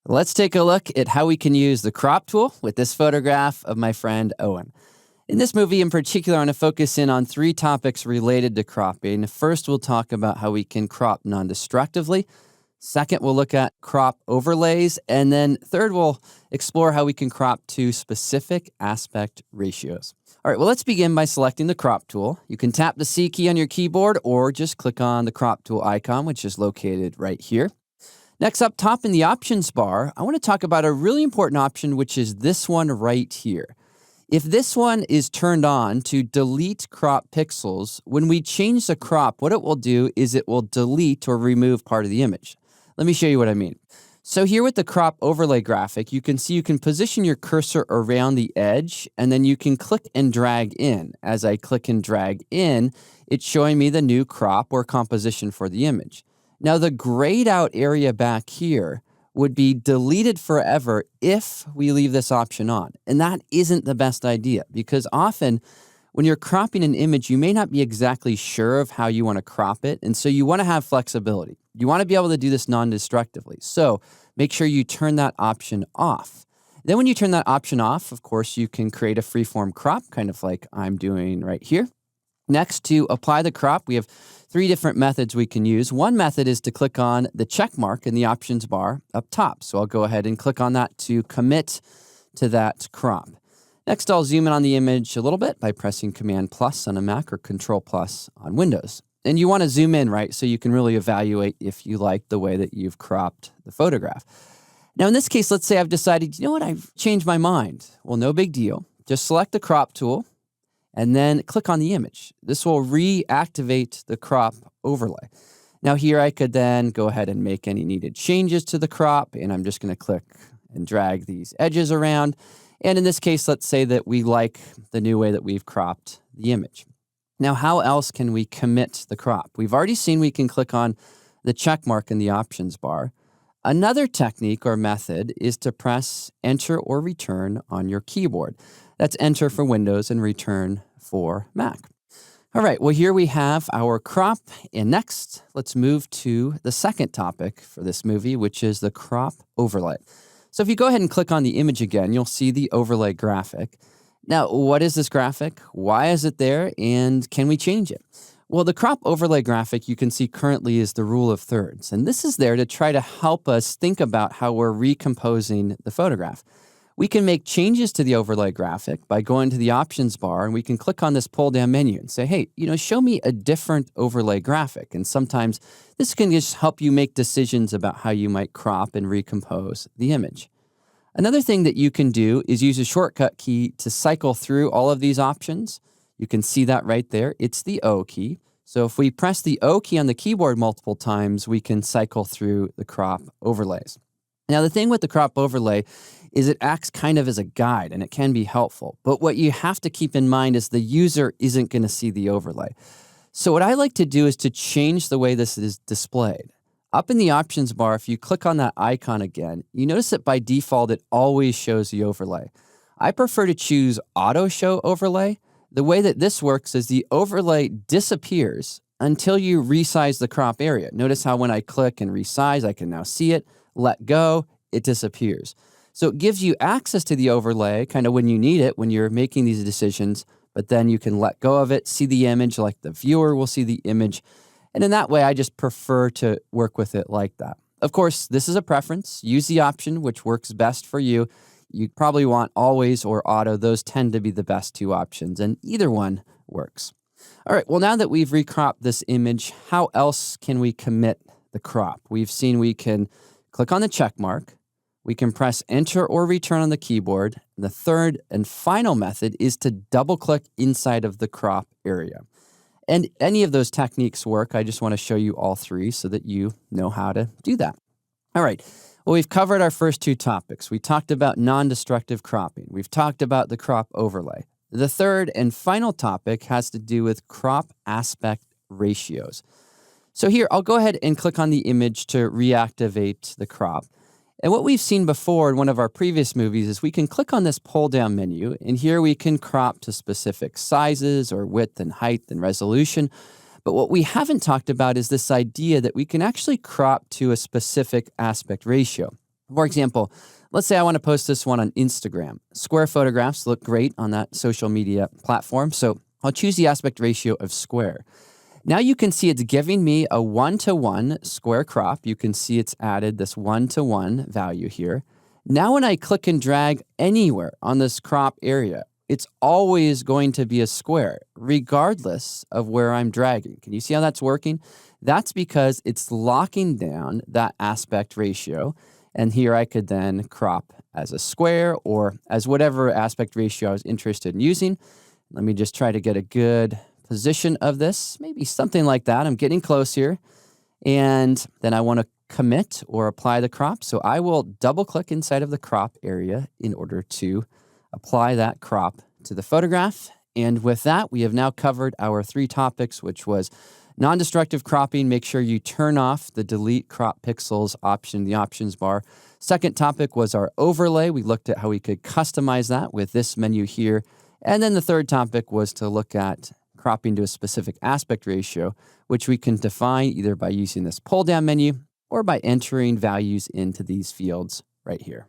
Let's take a look at how we can use the crop tool with this photograph of my friend Owen. In this movie in particular, I'm going to focus in on three topics related to cropping. First, we'll talk about how we can crop non-destructively. Second, we'll look at crop overlays. And then third, we'll explore how we can crop to specific aspect ratios. All right, well, let's begin by selecting the crop tool. You can tap the C key on your keyboard or just click on the crop tool icon, which is located right here. Next, up top in the options bar, I want to talk about a really important option, which is this one right here. If this one is turned on to delete crop pixels, when we change the crop, what it will do is it will delete or remove part of the image. Let me show you what I mean. So here with the crop overlay graphic, you can see you can position your cursor around the edge, and then you can click and drag in. As I click and drag in, it's showing me the new crop or composition for the image. Now, the grayed out area back here would be deleted forever if we leave this option on. And that isn't the best idea because often when you're cropping an image, you may not be exactly sure of how you want to crop it. And so you want to have flexibility. You want to be able to do this non-destructively. So make sure you turn that option off. Then when you turn that option off, of course, you can create a freeform crop, kind of like I'm doing right here. Next, to apply the crop, we have three different methods we can use. One method is to click on the check mark in the options bar up top. So I'll go ahead and click on that to commit to that crop. Next, I'll zoom in on the image a little bit by pressing Command+ on a Mac or Control+ on Windows. And you want to zoom in, right, so you can really evaluate if you like the way that you've cropped the photograph. Now, in this case, let's say I've decided, you know what, I've changed my mind. Well, no big deal. Just select the crop tool and then click on the image. This will reactivate the crop overlay. Now here I could then go ahead and make any needed changes to the crop, and I'm just going to click and drag these edges around. And in this case, let's say that we like the new way that we've cropped the image. Now, how else can we commit the crop? We've already seen we can click on the check mark in the options bar. Another technique or method is to press Enter or Return on your keyboard. That's Enter for Windows and Return for Mac. All right, well, here we have our crop. And next, let's move to the second topic for this movie, which is the crop overlay. So if you go ahead and click on the image again, you'll see the overlay graphic. Now, what is this graphic? Why is it there? And can we change it? Well, the crop overlay graphic you can see currently is the rule of thirds. And this is there to try to help us think about how we're recomposing the photograph. We can make changes to the overlay graphic by going to the options bar, and we can click on this pull-down menu and say, hey, show me a different overlay graphic. And sometimes this can just help you make decisions about how you might crop and recompose the image. Another thing that you can do is use a shortcut key to cycle through all of these options. You can see that right there. It's the O key. So if we press the O key on the keyboard multiple times, we can cycle through the crop overlays. Now, the thing with the crop overlay is it acts kind of as a guide, and it can be helpful. But what you have to keep in mind is the user isn't going to see the overlay. So what I like to do is to change the way this is displayed. Up in the options bar, if you click on that icon again, you notice that by default, it always shows the overlay. I prefer to choose Auto Show Overlay. The way that this works is the overlay disappears until you resize the crop area. Notice how when I click and resize, I can now see it. Let go, it disappears. So it gives you access to the overlay kind of when you need it, when you're making these decisions, but then you can let go of it, see the image like the viewer will see the image. And in that way, I just prefer to work with it like that. Of course, this is a preference. Use the option which works best for you. You probably want always or auto. Those tend to be the best two options, and either one works. All right, well, now that we've recropped this image, how else can we commit the crop? We've seen we can click on the check mark. We can press Enter or Return on the keyboard. And the third and final method is to double-click inside of the crop area. And any of those techniques work. I just want to show you all three so that you know how to do that. All right. Well, we've covered our first two topics. We talked about non-destructive cropping. We've talked about the crop overlay. The third and final topic has to do with crop aspect ratios. So here, I'll go ahead and click on the image to reactivate the crop. And what we've seen before in one of our previous movies is we can click on this pull-down menu, and here we can crop to specific sizes or width and height and resolution. But what we haven't talked about is this idea that we can actually crop to a specific aspect ratio. For example, let's say I want to post this one on Instagram. Square photographs look great on that social media platform, so I'll choose the aspect ratio of square. Now you can see it's giving me a 1:1 square crop. You can see it's added this 1:1 value here. Now when I click and drag anywhere on this crop area, it's always going to be a square, regardless of where I'm dragging. Can you see how that's working? That's because it's locking down that aspect ratio. And here I could then crop as a square or as whatever aspect ratio I was interested in using. Let me just try to get a good position of this, maybe something like that. I'm getting close here. And then I want to commit or apply the crop. So I will double click inside of the crop area in order to apply that crop to the photograph. And with that, we have now covered our 3 topics, which was non-destructive cropping. Make sure you turn off the delete crop pixels option in the options bar. Second topic was our overlay. We looked at how we could customize that with this menu here. And then the third topic was to look at cropping to a specific aspect ratio, which we can define either by using this pull-down menu or by entering values into these fields right here.